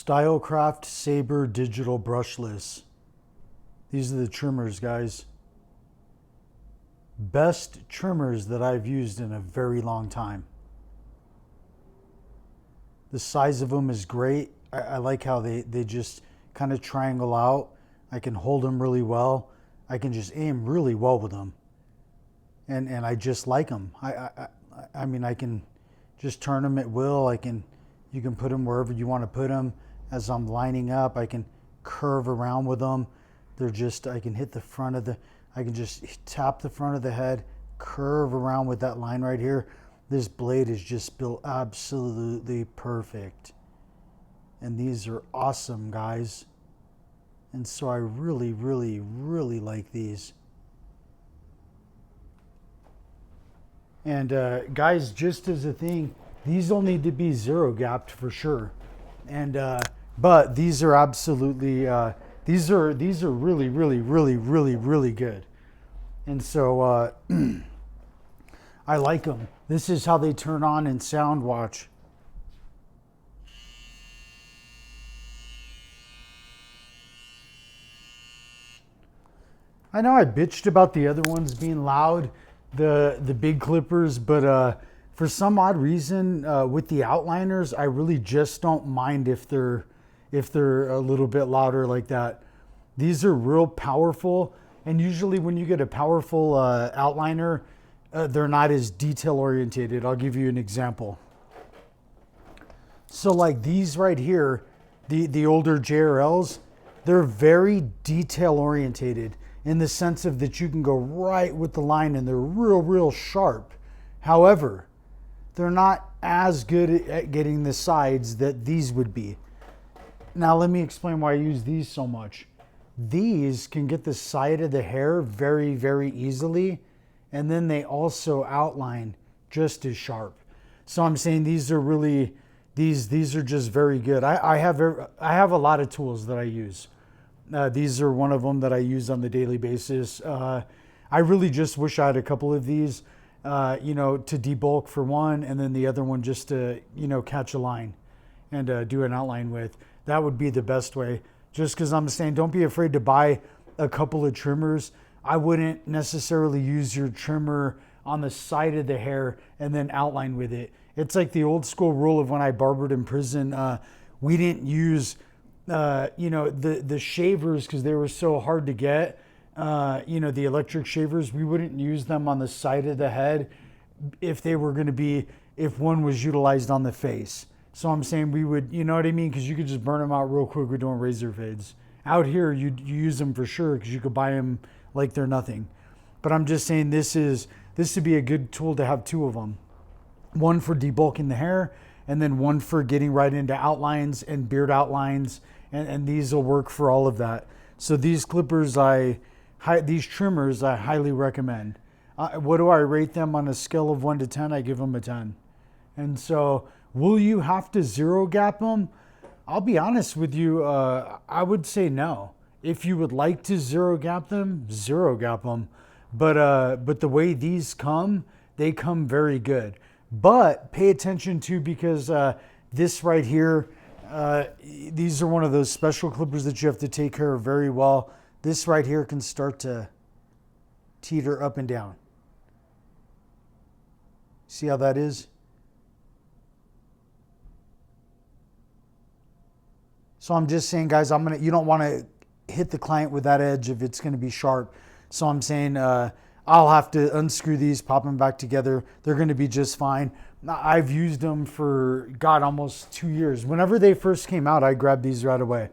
Stylecraft Saber digital brushless. These are the trimmers, guys. Best trimmers that I've used in a very long time. The size of them is great. I like how they just kind of triangle out. I can hold them really well. I can just aim really well with them. And I just like them. I mean, I can just turn them at will. You can put them wherever you want to put them. As I'm lining up, I can curve around with them. I can hit the front of I can just tap the front of the head, curve around with that line right here. This blade is just built absolutely perfect. And these are awesome, guys. And so I really, really, really like these. And guys, just as a thing, these will need to be zero gapped for sure. And but these are absolutely these are really, really, really, really, really good. And so I like them. This is how they turn on in sound. Watch. I know I bitched about the other ones being loud, the big clippers, but for some odd reason with the outliners, I really just don't mind if they're a little bit louder like that. These are real powerful, and usually when you get a powerful outliner, they're not as detail orientated. I'll give you an example. So like these right here, the older JRLs, they're very detail orientated in the sense of that you can go right with the line and they're real sharp. However, they're not as good at getting the sides that these would be. Now let me explain why I use these so much. These can get the side of the hair very, very easily, and then they also outline just as sharp. So I'm saying these are really, these are just very good. I have a lot of tools that I use. These are one of them that I use on the daily basis. I really just wish I had a couple of these, you know, to debulk for one, and then the other one just to, you know, catch a line and do an outline with. That would be the best way. Just because I'm saying, don't be afraid to buy a couple of trimmers. I wouldn't necessarily use your trimmer on the side of the hair and then outline with it. It's like the old school rule of when I barbered in prison. We didn't use, you know, the shavers because they were so hard to get. You know, the electric shavers, we wouldn't use them on the side of the head if they were going to be, if one was utilized on the face. So I'm saying we would, you know what I mean? Because you could just burn them out real quick with doing razor fades. Out here, you use them for sure because you could buy them like they're nothing. But I'm just saying this would be a good tool to have two of them. One for debulking the hair, and then one for getting right into outlines and beard outlines. And these will work for all of that. So these clippers, these trimmers, I highly recommend. What do I rate them on a scale of 1 to 10? I give them a 10. And so, will you have to zero gap them? I'll be honest with you, I would say no. If you would like to zero gap them, zero gap them. But the way these come, they come very good. But pay attention to, because this right here, these are one of those special clippers that you have to take care of very well. This right here can start to teeter up and down. See how that is? So I'm just saying, guys, you don't want to hit the client with that edge if it's going to be sharp. So I'm saying I'll have to unscrew these, pop them back together. They're going to be just fine. I've used them for, God, almost 2 years. Whenever they first came out, I grabbed these right away.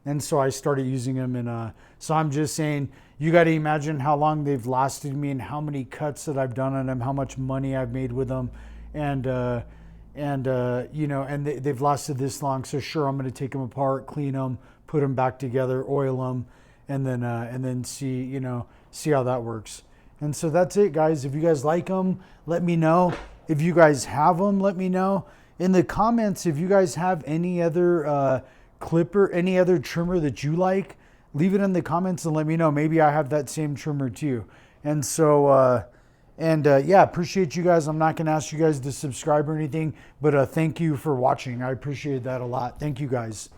And so I started using them. And so I'm just saying, you got to imagine how long they've lasted me and how many cuts that I've done on them, how much money I've made with them. And you know, and they've lasted this long. So sure, I'm going to take them apart, clean them, put them back together, oil them, and then see, you know, see how that works. And so that's it, guys. If you guys like them, let me know. If you guys have them, let me know in the comments. If you guys have any other clipper, any other trimmer that you like, leave it in the comments and let me know. Maybe I have that same trimmer too. And so yeah, appreciate you guys. I'm not going to ask you guys to subscribe or anything, but thank you for watching. I appreciate that a lot. Thank you, guys.